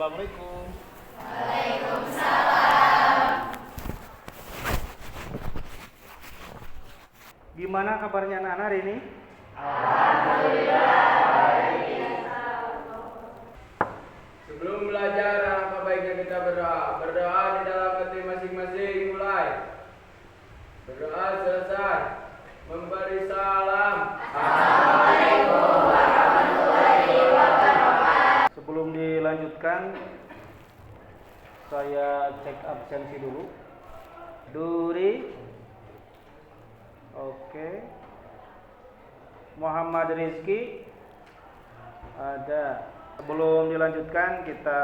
Assalamualaikum. Waalaikumsalam. Gimana kabarnya anak-anak hari ini? Alhamdulillah. Sebelum belajar, alangkah baiknya kita berdoa. Berdoa di dalam hati masing-masing mulai. Berdoa selesai. Memberi salam. Assalamualaikum warahmatullahi wabarakatuh. Sebelum dilanjutkan, saya cek absensi dulu. Duri. Oke. Muhammad Rizki. Ada. Sebelum dilanjutkan, kita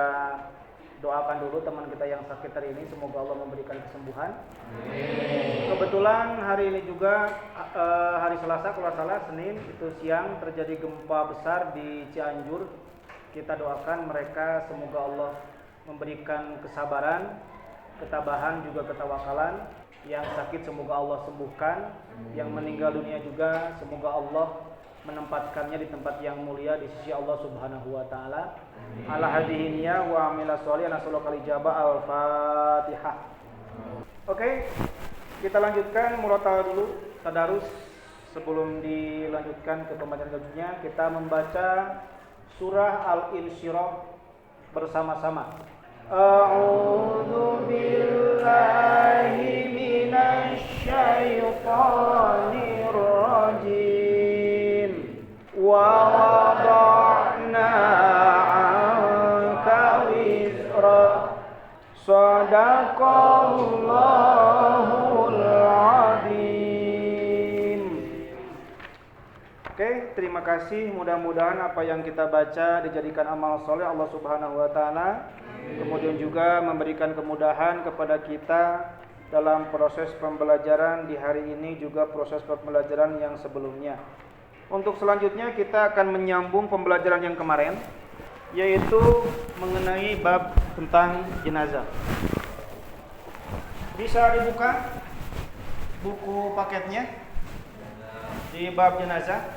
doakan dulu teman kita yang sakit hari ini. Semoga Allah memberikan kesembuhan. Kebetulan hari ini juga hari Selasa, kalau salah Senin itu siang terjadi gempa besar di Cianjur. Kita doakan mereka, semoga Allah memberikan kesabaran, ketabahan, juga ketawakalan. Yang sakit semoga Allah sembuhkan. Yang meninggal dunia juga semoga Allah menempatkannya di tempat yang mulia di sisi Allah Subhanahu wa taala. Ala hadhihi wa amila sholihan nasallallahu al-ijabah al-Fatihah. Oke, kita lanjutkan murotal dulu tadarus. Sebelum dilanjutkan ke pembacaan selanjutnya, kita membaca surah Al-Insyirah bersama-sama. A'udzu billahi minasy syaithanir rajim. Wa wada'na 'anka wizra. Shadaqallahul adzim. Oke, terima kasih. Mudah-mudahan apa yang kita baca dijadikan amal soleh Allah Subhanahu wa taala. Kemudian juga memberikan kemudahan kepada kita dalam proses pembelajaran di hari ini, juga proses pembelajaran yang sebelumnya. Untuk selanjutnya kita akan menyambung pembelajaran yang kemarin, yaitu mengenai bab tentang jenazah. Bisa dibuka buku paketnya di bab jenazah.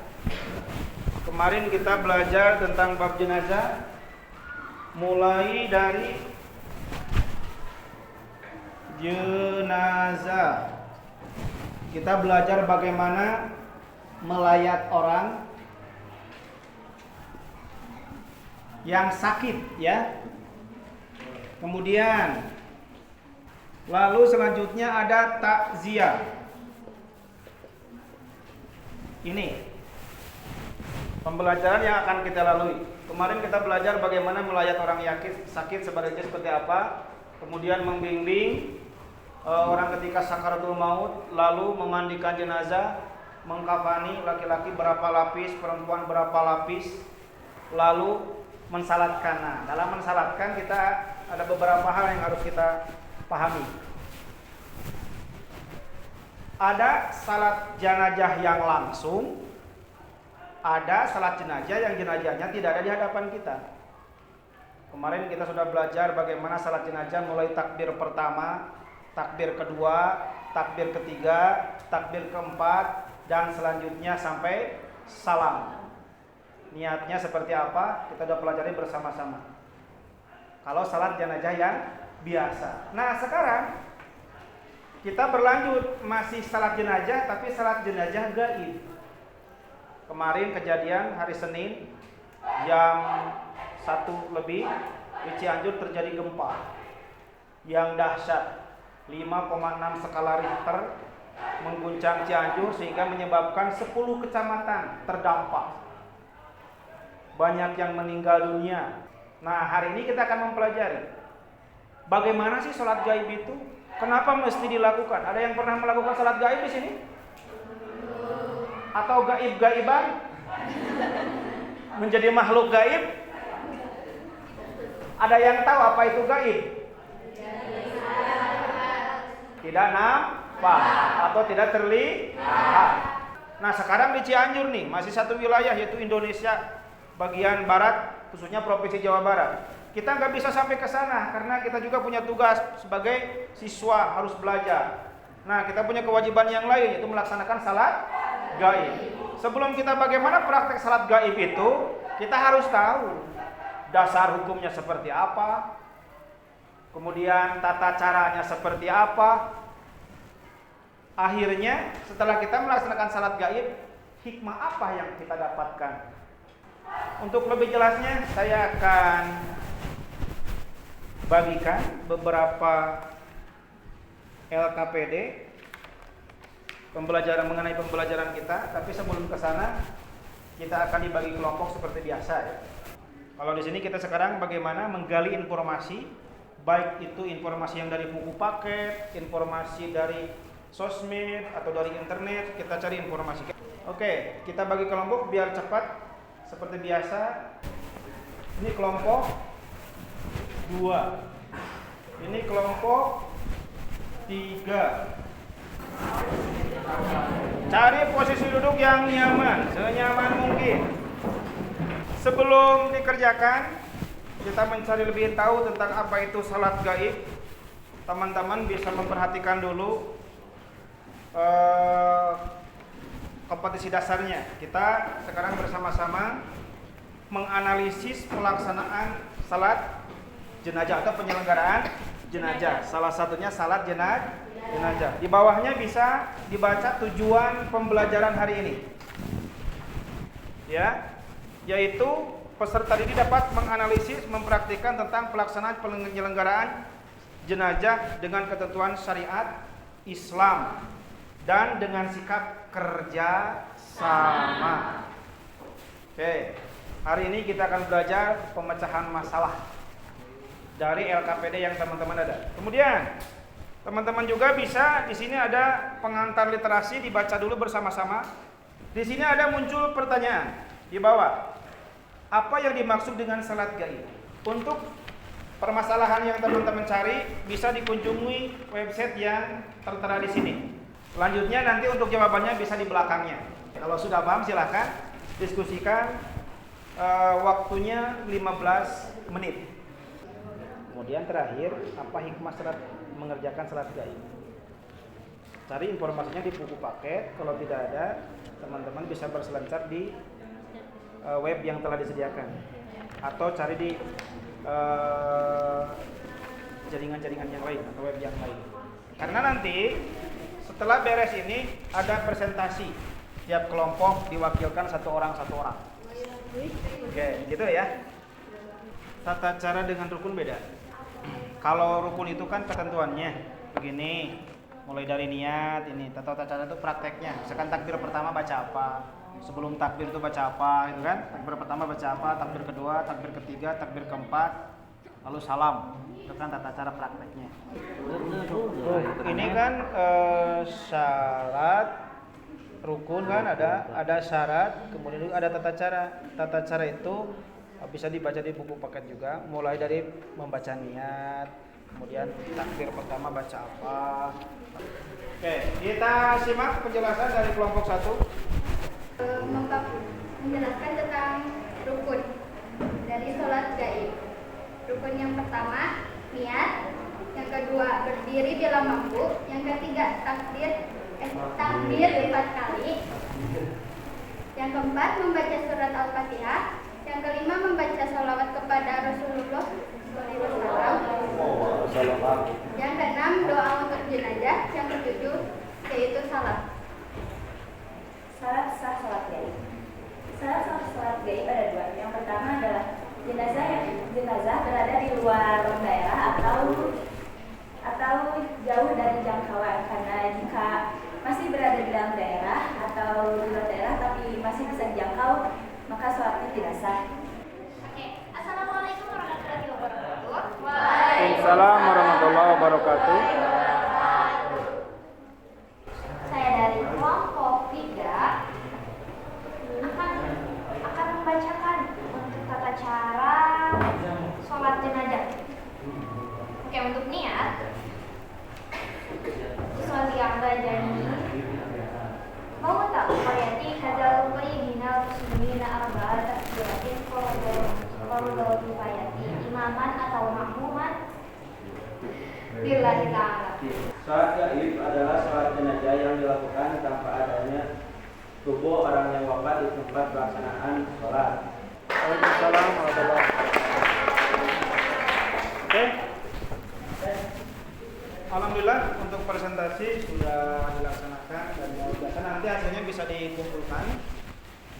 Kemarin kita belajar tentang bab jenazah mulai dari jenazah. Kita belajar bagaimana melayat orang yang sakit, ya. Kemudian lalu selanjutnya ada takziah. Ini pembelajaran yang akan kita lalui. Kemarin kita belajar bagaimana melayat orang sakit sebenarnya seperti apa. Kemudian membimbing orang ketika sakaratul maut, lalu memandikan jenazah, mengkafani laki-laki berapa lapis, perempuan berapa lapis, lalu mensalatkan. Nah, dalam mensalatkan kita ada beberapa hal yang harus kita pahami. Ada salat jenazah yang langsung, ada salat jenazah yang jenazahnya tidak ada di hadapan kita. Kemarin kita sudah belajar bagaimana salat jenazah mulai takbir pertama, takbir kedua, takbir ketiga, takbir keempat, dan selanjutnya sampai salam. Niatnya seperti apa? Kita sudah pelajari bersama-sama. Kalau salat jenazah yang biasa. Nah, sekarang kita berlanjut, masih salat jenazah tapi salat jenazah gaib. Kemarin kejadian hari Senin jam 1 lebih di Cianjur terjadi gempa yang dahsyat, 5,6 skala Richter mengguncang Cianjur sehingga menyebabkan 10 kecamatan terdampak. Banyak yang meninggal dunia. Nah, hari ini kita akan mempelajari bagaimana sih salat gaib itu? Kenapa mesti dilakukan? Ada yang pernah melakukan salat gaib di sini? Atau gaib-gaiban? Menjadi makhluk gaib? Ada yang tahu apa itu gaib? Tidak nampak atau tidak terlihat. Nah, sekarang di Cianjur nih, masih satu wilayah yaitu Indonesia bagian barat, khususnya Provinsi Jawa Barat. Kita nggak bisa sampai ke sana karena kita juga punya tugas sebagai siswa harus belajar. Nah, kita punya kewajiban yang lain yaitu melaksanakan salat gaib. Sebelum kita bagaimana praktek salat gaib itu, kita harus tahu dasar hukumnya seperti apa, kemudian tata caranya seperti apa. Akhirnya setelah kita melaksanakan salat gaib, hikmah apa yang kita dapatkan? Untuk lebih jelasnya saya akan bagikan beberapa LKPD mengenai pembelajaran kita, tapi sebelum ke sana kita akan dibagi kelompok seperti biasa ya. Kalau di sini kita sekarang bagaimana menggali informasi, baik itu informasi yang dari buku paket, informasi dari sosmed atau dari internet, kita cari informasi. Oke, kita bagi kelompok biar cepat seperti biasa. Ini kelompok 2. Ini kelompok 3. Cari posisi duduk yang nyaman, senyaman mungkin. Sebelum dikerjakan, kita mencari lebih tahu tentang apa itu salat gaib. Teman-teman bisa memperhatikan dulu kompetisi dasarnya. Kita sekarang bersama-sama menganalisis pelaksanaan salat jenazah atau penyelenggaraan jenazah. Salah satunya salat jenazah. Di bawahnya bisa dibaca tujuan pembelajaran hari ini. Ya, yaitu peserta didik dapat menganalisis, mempraktikkan tentang pelaksanaan penyelenggaraan jenazah dengan ketentuan syariat Islam dan dengan sikap kerja sama. Oke, hari ini kita akan belajar pemecahan masalah dari LKPD yang teman-teman ada. Kemudian teman-teman juga bisa, di sini ada pengantar literasi, dibaca dulu bersama-sama. Di sini ada muncul pertanyaan di bawah. Apa yang dimaksud dengan salat gaib? Untuk permasalahan yang teman-teman cari bisa dikunjungi website yang tertera di sini. Selanjutnya nanti untuk jawabannya bisa di belakangnya. Kalau sudah paham silahkan diskusikan. Waktunya 15 menit. Kemudian terakhir, apa hikmah mengerjakan salat gaib? Cari informasinya di buku paket. Kalau tidak ada, teman-teman bisa berselancar di web yang telah disediakan, atau cari di jaringan-jaringan yang lain atau web yang lain. Karena nanti setelah beres ini ada presentasi, tiap kelompok diwakilkan satu orang. Oke, gitu ya. Tata cara dengan rukun beda. Kalau rukun itu kan ketentuannya begini, mulai dari niat ini. Tata cara itu prakteknya. Misalkan takbir pertama baca apa, sebelum takbir itu baca apa, gitu kan? Takbir pertama baca apa, takbir kedua, takbir ketiga, takbir keempat, lalu salam. Itu kan tata cara prakteknya. Ini kan syarat rukun kan, ada syarat, kemudian ada tata cara. Tata cara itu bisa dibaca di buku paket juga, mulai dari membaca niat, kemudian takbir pertama baca apa. Oke, kita simak penjelasan dari kelompok 1. Menjelaskan tentang rukun dari sholat gaib. Rukun yang pertama niat, yang kedua berdiri bila mampu, yang ketiga takbir 4 kali, yang keempat membaca surat Al-Fatihah, yang kelima membaca sholawat kepada Rasulullah SAW, yang keenam doa untuk jenazah, yang ketujuh yaitu salat. Syarat sah sholat gaib. Syarat sah sholat gaib ada 2. Yang pertama adalah jenazah berada di luar daerah atau jauh dari jangkauan. Karena jika masih berada di dalam daerah atau di luar daerah tapi masih bisa dijangkau, maka sholatnya tidak sah. Oke, assalamualaikum warahmatullahi wabarakatuh. Waalaikumsalam warahmatullahi wabarakatuh. Saya dari kelompok 3 akan membacakan untuk tata cara sholat jenazah. Oke, untuk niat sesuatu yang bajani mau tahu variati hadal qayyidina muslimina arba'at takbiratin fardu kifayati imaman atau makmuman billahi ta'ala. Salat gaib adalah salat jenazah yang dilakukan tanpa adanya tubuh orang yang wafat di tempat pelaksanaan sholat. Waalaikumsalam warahmatullahi wabarakatuh. Oke. Alhamdulillah untuk presentasi sudah dilaksanakan dan biasa nanti hasilnya bisa dikumpulkan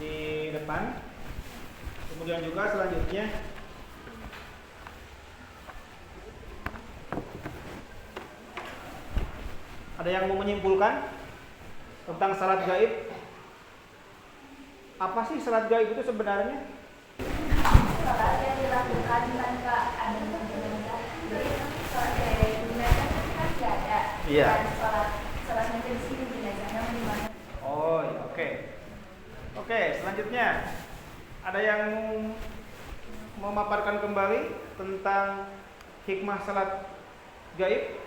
di depan. Kemudian juga selanjutnya ada yang mau menyimpulkan tentang salat gaib? Apa sih salat gaib itu sebenarnya? Salat yang dilakukan tanpa adanya jenazah. Jadi salat gaib jenazah kan tidak ada. Iya. Dan salat mungkin di sini jenazahnya di mana? Oh, ya, oke. Oke, selanjutnya ada yang memaparkan kembali tentang hikmah salat gaib?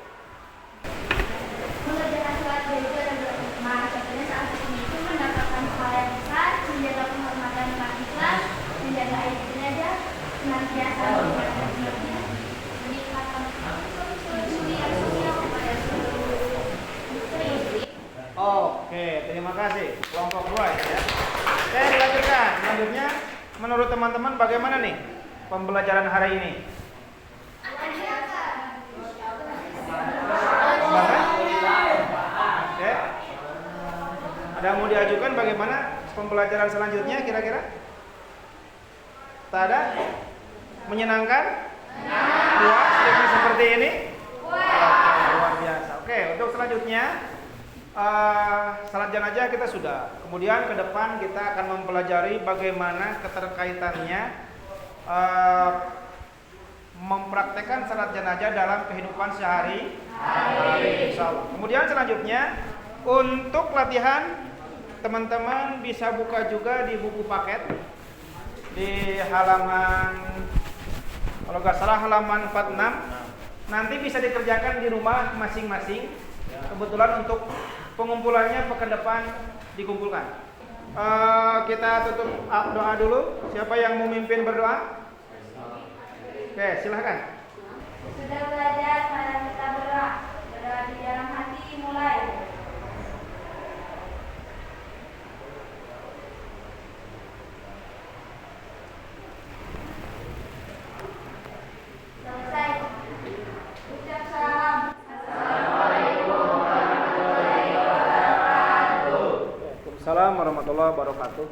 Mengerjakan sholat gaib itu ada dua hikmah. Contohnya saat itu mendapatkan pahala yang besar, menjaga penghormatan umat Islam, menjaga aib jenazah, senantiasa mengingatkan umatnya, meningkatkan dunia sosial kepada seluruh muslim. Oke, terima kasih. Kelompok 2 ya. Oke, dilanjutkan. Selanjutnya, menurut teman-teman bagaimana nih pembelajaran hari ini? Oke. Ada yang mau diajukan bagaimana pembelajaran selanjutnya kira-kira? Tak ada? Menyenangkan? Puas dengan seperti ini? Luar biasa. Oke, untuk selanjutnya salat jenazah kita sudah. Kemudian ke depan kita akan mempelajari bagaimana keterkaitannya mempraktekkan salat jenazah dalam kehidupan sehari-hari. Insyaallah. Kemudian selanjutnya untuk latihan teman-teman bisa buka juga di buku paket di halaman, kalau nggak salah halaman 46. Nanti bisa dikerjakan di rumah masing-masing. Kebetulan untuk pengumpulannya pekan depan dikumpulkan. Kita tutup doa dulu. Siapa yang mau memimpin berdoa? Oke, silahkan. Sudah belajar, mari kita berdoa. Berdoa di dalam hati, mulai. Selesai. Ucap salam. Assalamualaikum warahmatullahi wabarakatuh.